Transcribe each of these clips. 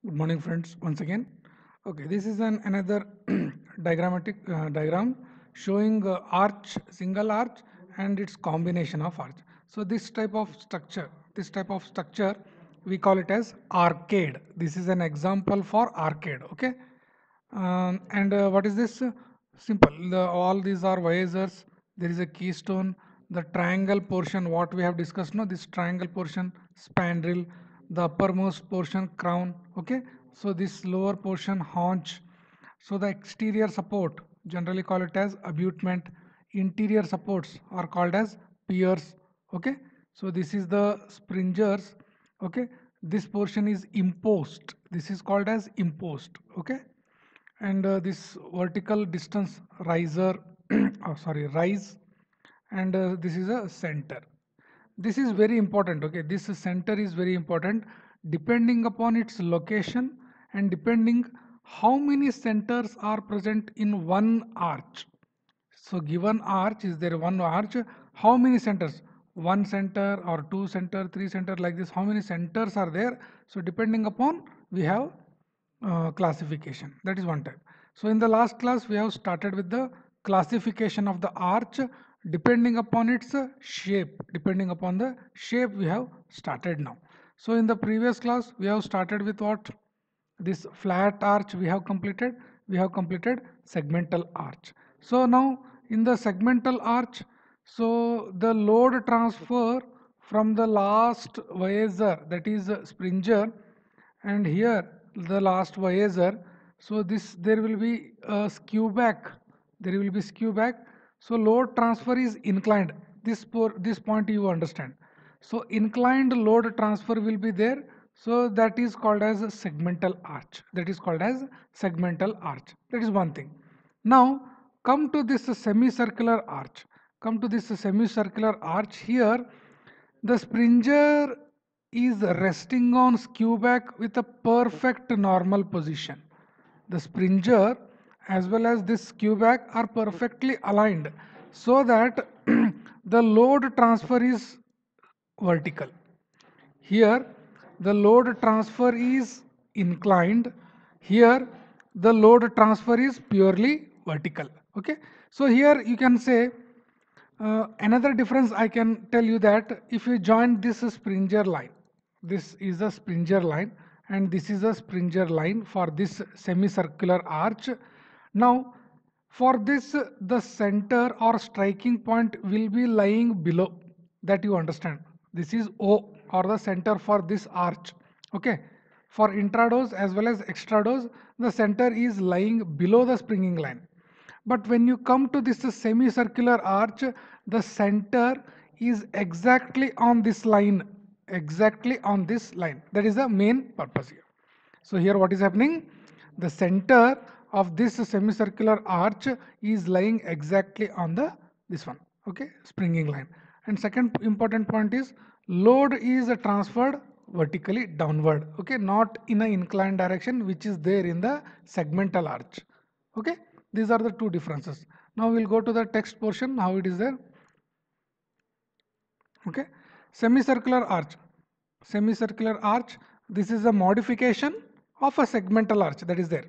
Good morning, friends. Once again, okay, this is another diagrammatic diagram showing single arch, and its combination of arch. So this type of structure, we call it as arcade. This is an example for arcade. Okay, and what is this? Simple. All these are visors. There is a keystone. The triangle portion, what we have discussed, no, this triangle portion, spandrel, the uppermost portion, crown. Okay, so this lower portion, haunch. So the exterior support, generally call it as abutment. Interior supports are called as piers. Okay, so this is the springers. Okay, this portion is impost. This is called as impost. Okay, and this vertical distance riser oh, sorry, rise, and this is a center. This is very important. Okay, this center is very important depending upon its location and depending how many centers are present in one arch. So given arch, is there one arch, how many centers, one center or two center, three center, like this, how many centers are there? So depending upon, we have classification. That is one type. So in the last class we have started with the classification of the arch depending upon its shape. Depending upon the shape we have started now. So in the previous class we have started with what? This flat arch we have completed segmental arch. So now in the segmental arch, so the load transfer from the last visor, that is springer, and here the last visor, so this there will be a skew back, there will be skew back, so load transfer is inclined. This point you understand. So inclined load transfer will be there, so that is called as a segmental arch. That is called as segmental arch. That is one thing. Now come to this semicircular arch. Come to this semicircular arch. Here the springer is resting on skew back with a perfect normal position. The springer as well as this skew back are perfectly aligned so that the load transfer is vertical. Here the load transfer is inclined. Here the load transfer is purely vertical. Okay. So here you can say another difference I can tell you, that if you join this springer line, this is a springer line and this is a springer line for this semicircular arch. Now for this the center or striking point will be lying below, that you understand. This is O, or the center for this arch. Okay, for intrados as well as extrados, the center is lying below the springing line. But when you come to this semicircular arch, the center is exactly on this line, exactly on this line. That is the main purpose here. So here what is happening? The center of this semicircular arch is lying exactly on the this one, okay, springing line. And second important point is load is transferred vertically downward, okay, not in an inclined direction which is there in the segmental arch. Okay, these are the two differences. Now we'll go to the text portion, how it is there. Okay, semicircular arch. Semicircular arch, this is a modification of a segmental arch that is there.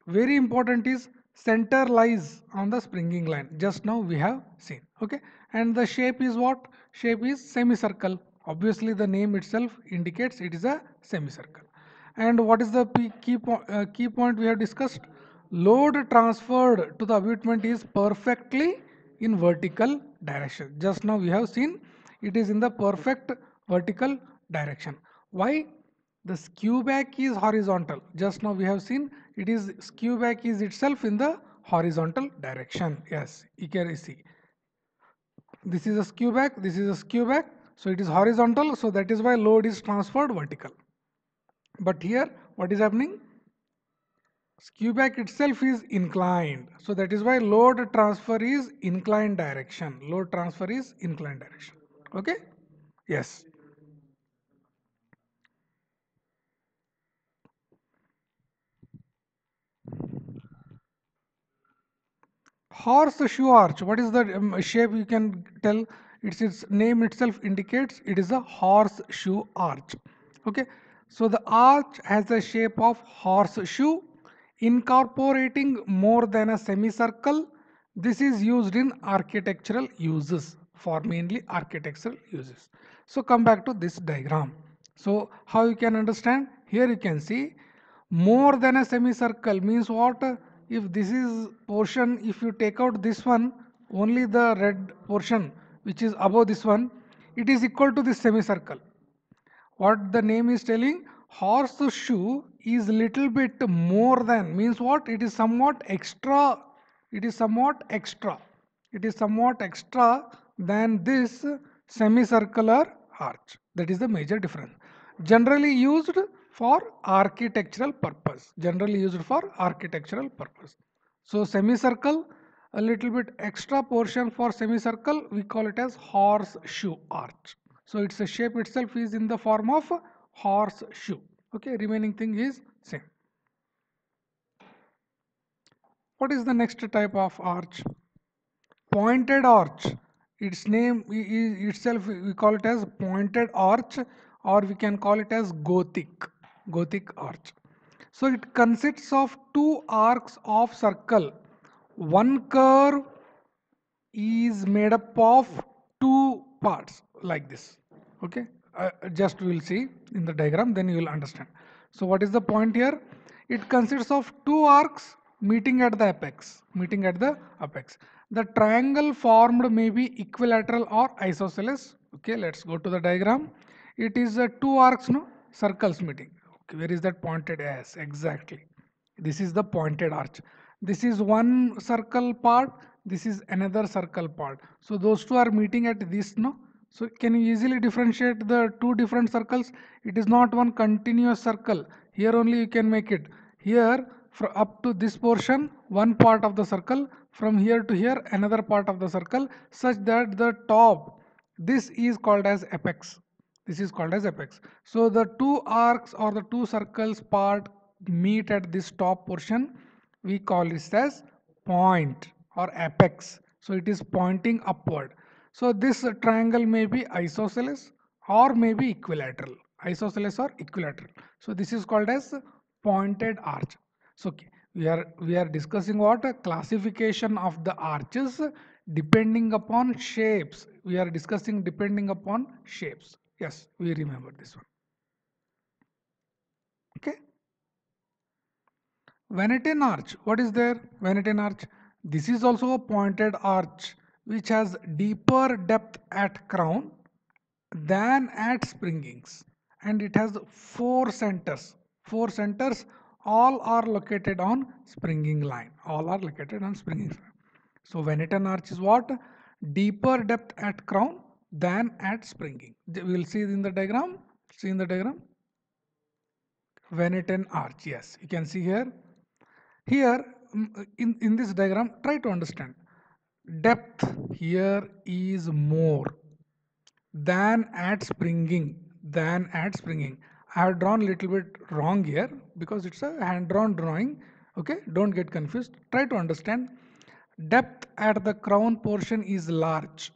Very important is center lies on the springing line, just now we have seen. Okay, and the shape is what? Shape is semicircle. Obviously the name itself indicates it is a semicircle. And what is the key point we have discussed? Load transferred to the abutment is perfectly in vertical direction. Just now we have seen it is in the perfect vertical direction. Why? The skew back is horizontal. Just now we have seen it is skew back is itself in the horizontal direction. Yes, you can see. This is a skew back, this is a skew back. So it is horizontal. So that is why load is transferred vertical. But here what is happening? Skew back itself is inclined. So that is why load transfer is inclined direction. Load transfer is inclined direction. Okay? Yes. Horseshoe arch. What is the shape? You can tell. Its name itself indicates it is a horseshoe arch. Okay. So the arch has the shape of horseshoe, incorporating more than a semicircle. This is used in architectural uses, for mainly architectural uses. So come back to this diagram. So how you can understand? Here you can see more than a semicircle means what? If this is portion, if you take out this one, only the red portion which is above this one, it is equal to this semicircle. What the name is telling, horseshoe is little bit more than, means what? It is somewhat extra. It is somewhat extra. It is somewhat extra than this semicircular arch. That is the major difference. Generally used for architectural purpose. Generally used for architectural purpose. So semicircle, a little bit extra portion for semicircle, we call it as horseshoe arch. So its shape itself is in the form of horseshoe. Okay, remaining thing is same. What is the next type of arch? Pointed arch. Its name itself, we call it as pointed arch, or we can call it as Gothic arch. So it consists of two arcs of circle. One curve is made up of two parts like this. Okay, just we will see in the diagram, then you will understand. So what is the point here? It consists of two arcs meeting at the apex. The triangle formed may be equilateral or isosceles. Okay, let's go to the diagram. It is two arcs, no, circles meeting. Okay, where is that pointed as? Exactly, this is the pointed arch. This is one circle part, this is another circle part. So those two are meeting at this, no? So can you easily differentiate the two different circles? It is not one continuous circle. Here only you can make it. Here up to this portion, one part of the circle, from here to here another part of the circle, such that the top, this is called as apex. This is called as apex. So the two arcs or the two circles part meet at this top portion. We call this as point or apex. So it is pointing upward. So this triangle may be isosceles or may be equilateral. Isosceles or equilateral. So this is called as pointed arch. So okay, we are discussing what? A classification of the arches depending upon shapes. We are discussing depending upon shapes. Yes, we remember this one. Okay. Venetian arch. What is there? Venetian arch. This is also a pointed arch which has deeper depth at crown than at springings, and it has four centers. Four centers, all are located on springing line. All are located on springing line. So Venetian arch is what? Deeper depth at crown than at springing. We will see in the diagram. See in the diagram. Venetian arch. Yes, you can see here. Here in this diagram, try to understand. Depth here is more than at springing. I have drawn little bit wrong here because it's a hand drawn drawing. Okay, don't get confused. Try to understand. Depth at the crown portion is large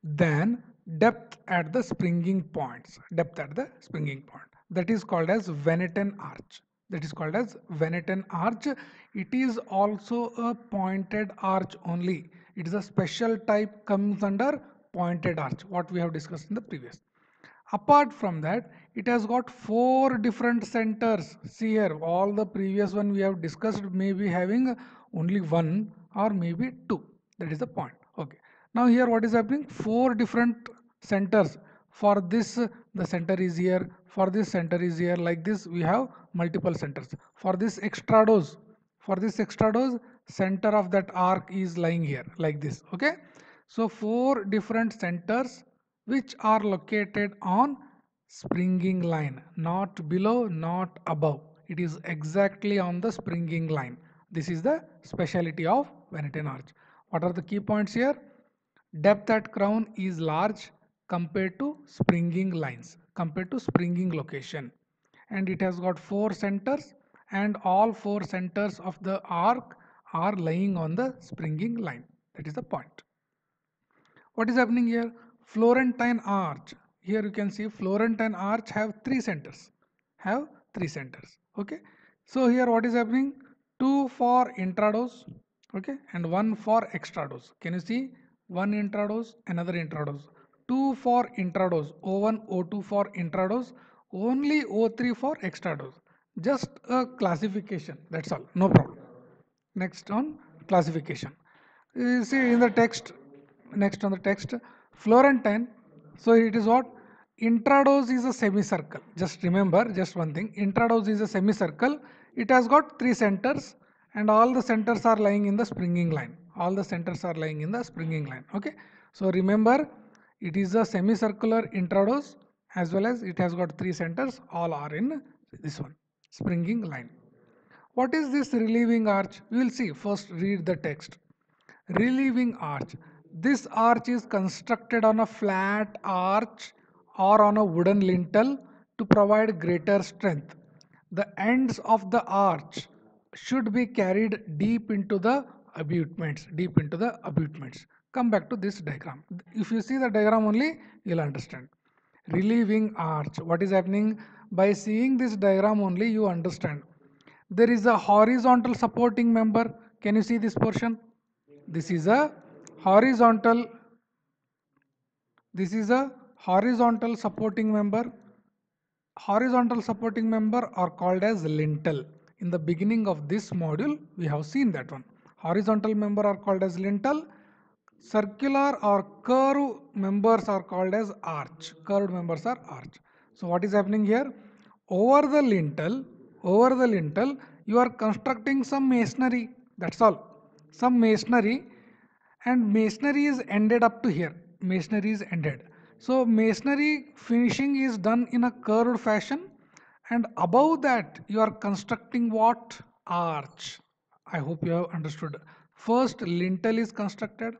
than depth at the springing points. Depth at the springing point, that is called as Venetian arch. That is called as Venetian arch. It is also a pointed arch only. It is a special type, comes under pointed arch, what we have discussed in the previous. Apart from that, it has got four different centers. See here, all the previous one we have discussed may be having only one or maybe two. That is the point. Okay. Now here what is happening? Four different centers. For this, the center is here. For this, center is here. Like this, we have multiple centers. For this extrados, center of that arc is lying here, like this. Okay. So four different centers which are located on springing line, not below, not above. It is exactly on the springing line. This is the speciality of Venetian arch. What are the key points here? Depth at crown is large compared to springing lines, compared to springing location. And it has got four centers, and all four centers of the arc are lying on the springing line. That is the point. What is happening here? Florentine arch. Here you can see Florentine arch have three centers. have 3 centers. Okay, so here what is happening? 2 for intradose, okay, and 1 for extradose. Can you see? One intradose, another intradose. 2 for intradose, O1, O2 for intradose, only O3 for extradose. Just a classification, that's all, no problem. Next on classification. You see in the text, next on the text, Florentine. So it is what? Intradose is a semicircle. Just remember, just one thing. Intradose is a semicircle. It has got 3 centers and all the centers are lying in the springing line. All the centers are lying in the springing line. Okay. So remember, it is a semicircular intradose as well as it has got 3 centers. All are in this one, springing line. What is this relieving arch? We will see. First read the text. Relieving arch. This arch is constructed on a flat arch or on a wooden lintel to provide greater strength. The ends of the arch should be carried deep into the abutments. Deep into the abutments. Come back to this diagram. If you see the diagram only, you'll understand. Relieving arch. What is happening? By seeing this diagram only, you understand. There is a horizontal supporting member. Can you see this portion? This is a horizontal, this is a horizontal supporting member. Horizontal supporting member are called as lintel. In the beginning of this module, we have seen that one. Horizontal member are called as lintel. Circular or curve members are called as arch. Curved members are arch. So what is happening here? Over the lintel, you are constructing some masonry. That's all. Some masonry, and masonry is ended up to here. Masonry is ended. So masonry finishing is done in a curved fashion, and above that you are constructing what? Arch. I hope you have understood. First lintel is constructed.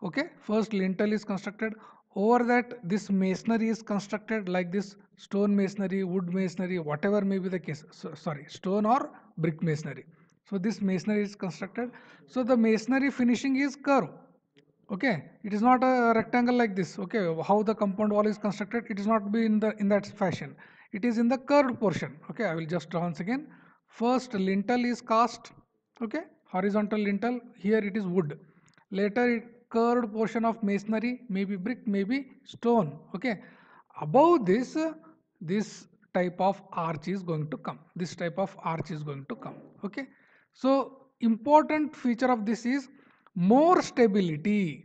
Okay, first lintel is constructed. Over that this masonry is constructed like this: stone masonry, wood masonry, whatever may be the case. So, sorry, stone or brick masonry. So this masonry is constructed. So the masonry finishing is curve. Okay, it is not a rectangle like this. Okay, how the compound wall is constructed, it is not be in that fashion. It is in the curved portion. Okay, I will just draw once again. First lintel is cast. Okay, horizontal lintel. Here it is wood. Later curved portion of masonry, maybe brick, maybe stone. Okay, above this, this type of arch is going to come. This type of arch is going to come. Okay, so important feature of this is more stability,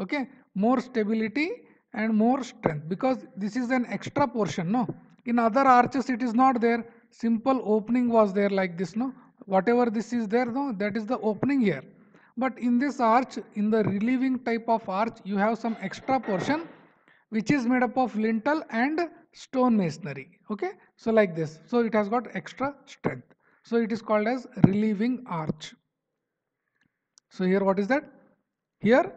okay, more stability and more strength, because this is an extra portion, no? In other arches it is not there. Simple opening was there like this, no? Whatever this is there, no, that is the opening here. But in this arch, in the relieving type of arch, you have some extra portion which is made up of lintel and stone masonry. Okay, so like this, so it has got extra strength, so it is called as relieving arch. So here what is that? Here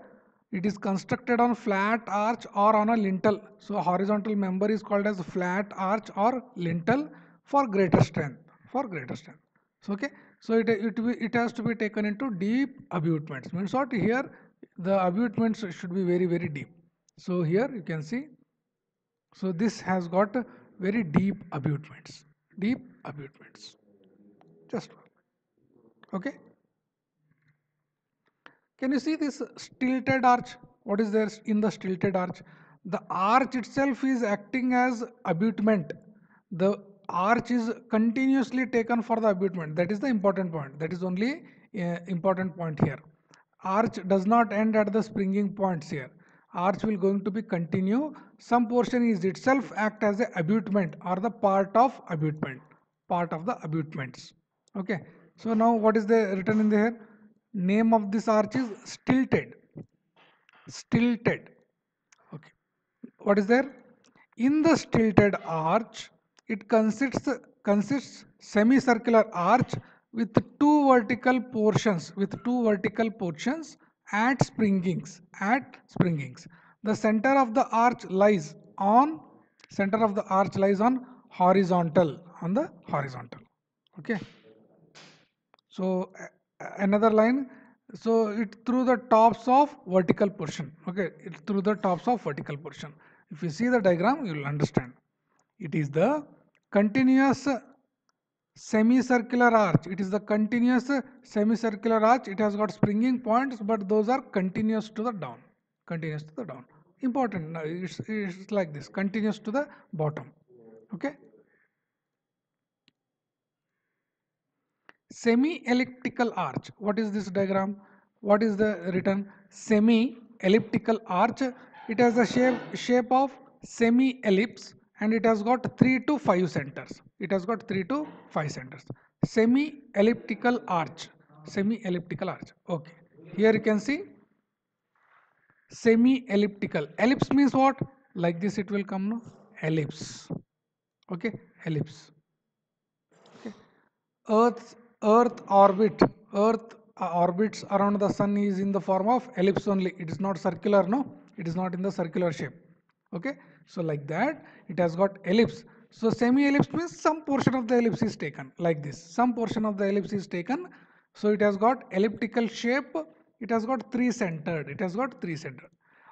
it is constructed on flat arch or on a lintel. So horizontal member is called as flat arch or lintel for greater strength. For greater strength. So okay. So it has to be taken into deep abutments. Means what? Here the abutments should be very deep. So here you can see. So this has got very deep abutments. Deep abutments. Just okay. Can you see this stilted arch? What is there in the stilted arch? The arch itself is acting as abutment. The arch is continuously taken for the abutment. That is the important point. That is only important point here. Arch does not end at the springing points here. Arch will going to be continue. Some portion is itself act as a abutment or the part of abutment. Part of the abutments. Okay. So now what is the written in there? Name of this arch is stilted. Stilted. Okay. What is there? In the stilted arch, it consists semicircular arch with two vertical portions. With two vertical portions at springings. At springings. The center of the arch lies on. Center of the arch lies on horizontal. On the horizontal. Okay. So another line, so it through the tops of vertical portion. Okay, it through the tops of vertical portion. If you see the diagram, you will understand. It is the continuous semicircular arch. It is the continuous semicircular arch. It has got springing points, but those are continuous to the down. Continuous to the down. Important. It's like this. Continuous to the bottom. Okay. Semi-elliptical arch. What is this diagram? What is the written? Semi-elliptical arch. It has the shape of semi-ellipse and it has got 3 to 5 centers. It has got 3 to 5 centers. Semi-elliptical arch. Semi-elliptical arch. Okay. Here you can see semi-elliptical. Ellipse means what? Like this it will come, no? Ellipse. Okay. Ellipse. Okay. Earth orbit, Earth orbits around the sun is in the form of ellipse only. It is not circular, no. It is not in the circular shape. Okay. So like that, it has got ellipse. So semi-ellipse means some portion of the ellipse is taken like this. Some portion of the ellipse is taken. So it has got elliptical shape. It has got three centered. It has got three centered.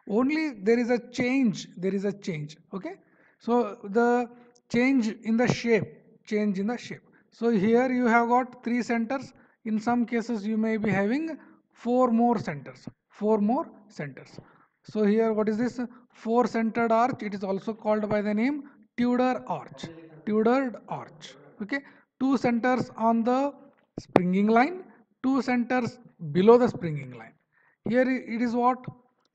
Only there is a change. There is a change. Okay. So the change in the shape. Change in the shape. So here you have got three centers. In some cases you may be having four more centers. Four more centers. So here what is this? Four centered arch. It is also called by the name Tudor arch. Tudored arch. Okay. Two centers on the springing line. Two centers below the springing line. Here it is what?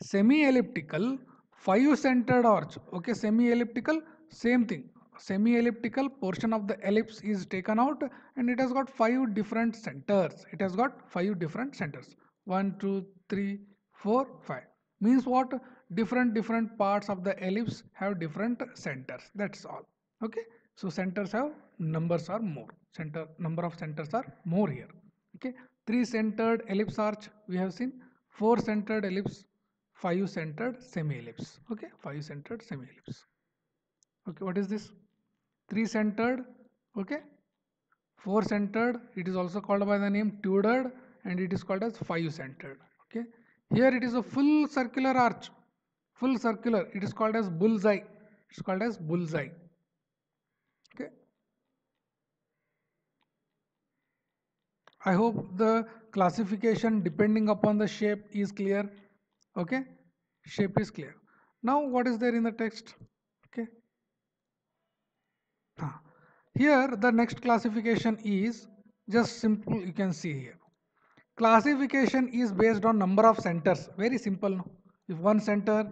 Semi-elliptical, five-centered arch. Okay, semi-elliptical, same thing. Semi-elliptical portion of the ellipse is taken out and it has got five different centers. It has got five different centers. 1, 2, 3, 4, 5. Means what? Different parts of the ellipse have different centers. That's all. Okay. So centers have numbers are more. Number of centers are more here. Okay. Three centered ellipse arch we have seen. Four centered ellipse, five centered semi ellipse. Okay. Five centered semi ellipse. Okay. What is this? Three centered. Okay. Four centered. It is also called by the name Tudored and it is called as five centered. Okay. Here it is a full circular arch. Full circular. It is called as bullseye. It's called as bullseye. Okay. I hope the classification depending upon the shape is clear. Okay. Shape is clear. Now what is there in the text? Okay. Here the next classification is just simple. You can see here. Classification is based on number of centers. Very simple. No? If one center,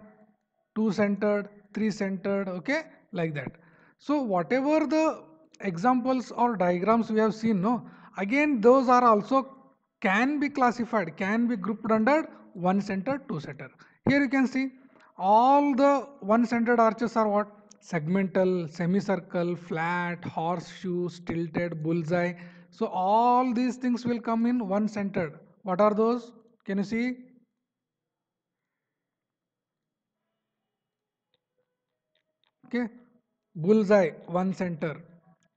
two centered, three centered, okay, like that. So whatever the examples or diagrams we have seen, no, again those are also can be classified, can be grouped under one center, two center. Here you can see all the one centered arches are what? Segmental, semicircle, flat, horseshoe, tilted, bullseye. So all these things will come in one centered. What are those? Can you see? Okay. Bullseye, one center.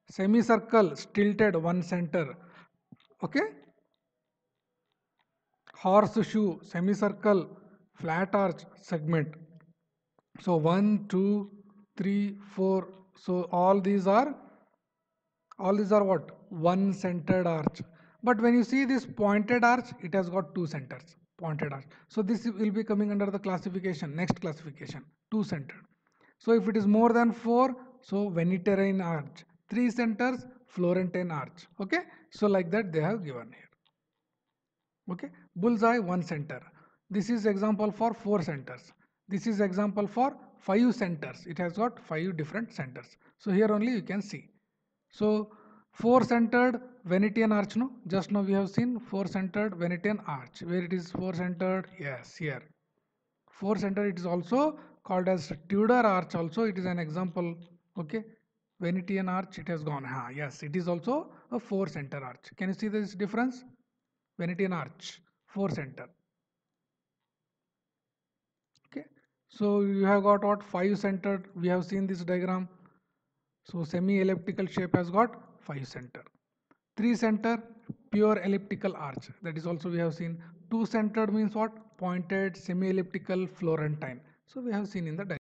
Semicircle, tilted, one center. Okay. Horseshoe, semicircle, flat arch, segment. So 1, 2, 3, 4. So all these are what? One centered arch. But when you see this pointed arch, it has got two centers. Pointed arch. So this will be coming under the classification, next classification, two centered. So if it is more than four, so Venetian arch. Three centers, Florentine arch. Okay. So like that they have given here. Okay. Bullseye, one center. This is example for four centers. This is example for five centers. It has got five different centers. So here only you can see. So four centered Venetian arch, no? Just now we have seen four centered Venetian arch. Where it is four centered? Yes, here. Four centered, it is also called as Tudor arch also. It is an example. Okay. Venetian arch, it has gone. Yes, it is also a four center arch. Can you see this difference? Venetian arch, four center. Okay. So you have got what? Five centered. We have seen this diagram. So semi-elliptical shape has got five center. Three center, pure elliptical arch. That is also we have seen. Two centered means what? Pointed, semi-elliptical, Florentine. So we have seen in the diagram.